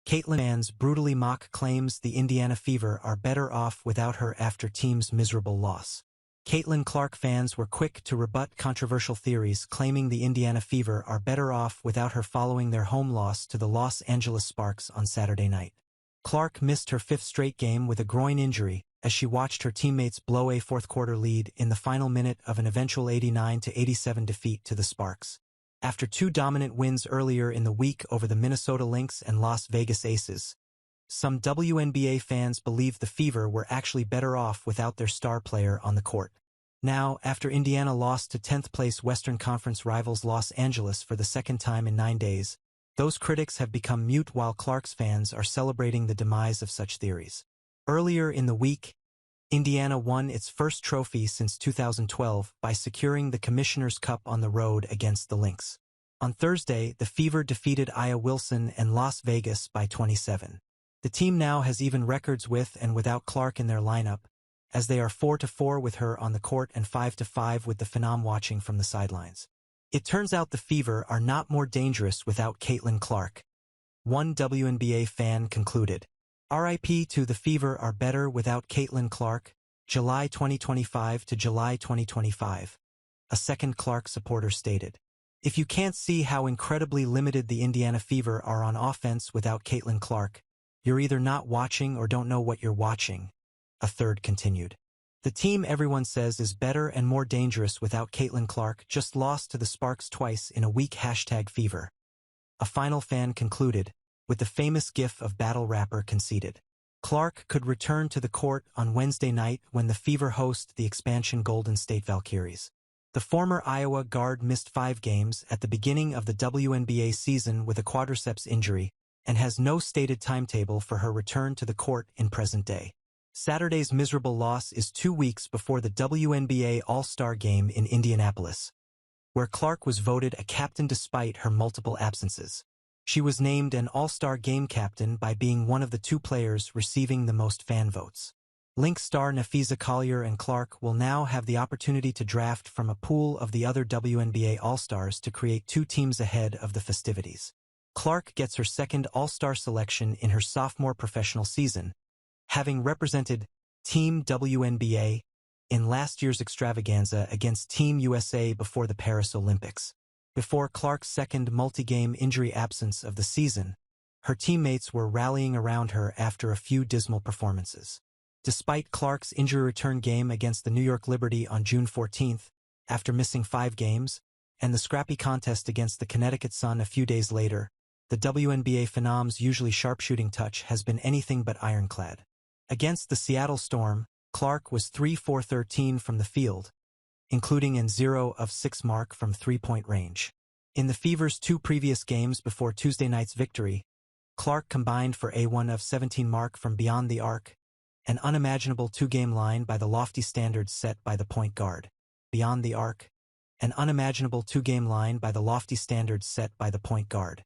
Caitlin fans brutally mock claims the Indiana Fever are better off without her after team's miserable loss. Caitlin Clark fans were quick to rebut controversial theories claiming the Indiana Fever are better off without her following their home loss to the Los Angeles Sparks on Saturday night. Clark missed her fifth straight game with a groin injury as she watched her teammates blow a fourth-quarter lead in the final minute of an eventual 89-87 defeat to the Sparks. After two dominant wins earlier in the week over the Minnesota Lynx and Las Vegas Aces, some WNBA fans believe the Fever were actually better off without their star player on the court. Now, after Indiana lost to 10th-place Western Conference rivals Los Angeles for the second time in 9 days, those critics have become mute while Clark's fans are celebrating the demise of such theories. Earlier in the week, Indiana won its first trophy since 2012 by securing the Commissioner's Cup on the road against the Lynx. On Thursday, the Fever defeated Aya Wilson and Las Vegas by 27. The team now has even records with and without Clark in their lineup, as they are 4-4 with her on the court and 5-5 with the Phenom watching from the sidelines. It turns out the Fever are not more dangerous without Caitlin Clark. One WNBA fan concluded, "RIP to the Fever are better without Caitlin Clark, July 2025 to July 2025. A second Clark supporter stated. If you can't see how incredibly limited the Indiana Fever are on offense without Caitlin Clark, you're either not watching or don't know what you're watching, a third continued. The team everyone says is better and more dangerous without Caitlin Clark just lost to the Sparks twice in a week #Fever. A final fan concluded, with the famous gif of battle rapper conceded. Clark could return to the court on Wednesday night when the Fever host the expansion Golden State Valkyries. The former Iowa guard missed 5 games at the beginning of the WNBA season with a quadriceps injury and has no stated timetable for her return to the court in present day. Saturday's miserable loss is 2 weeks before the WNBA All-Star Game in Indianapolis, where Clark was voted a captain despite her multiple absences. She was named an All-Star Game captain by being one of the 2 players receiving the most fan votes. Lynx star Napheesa Collier and Clark will now have the opportunity to draft from a pool of the other WNBA All-Stars to create 2 teams ahead of the festivities. Clark gets her second All-Star selection in her sophomore professional season, having represented Team WNBA in last year's extravaganza against Team USA before the Paris Olympics. Before Clark's second multi-game injury absence of the season, her teammates were rallying around her after a few dismal performances. Despite Clark's injury return game against the New York Liberty on June 14th, after missing 5 games, and the scrappy contest against the Connecticut Sun a few days later, the WNBA Phenom's usually sharpshooting touch has been anything but ironclad. Against the Seattle Storm, Clark was 3-for-13 from the field, including an 0 of 6 mark from three-point range. In the Fever's 2 previous games before Tuesday night's victory, Clark combined for a 1 of 17 mark from beyond the arc, an unimaginable 2-game line by the lofty standards set by the point guard. Beyond the arc, an unimaginable 2-game line by the lofty standards set by the point guard.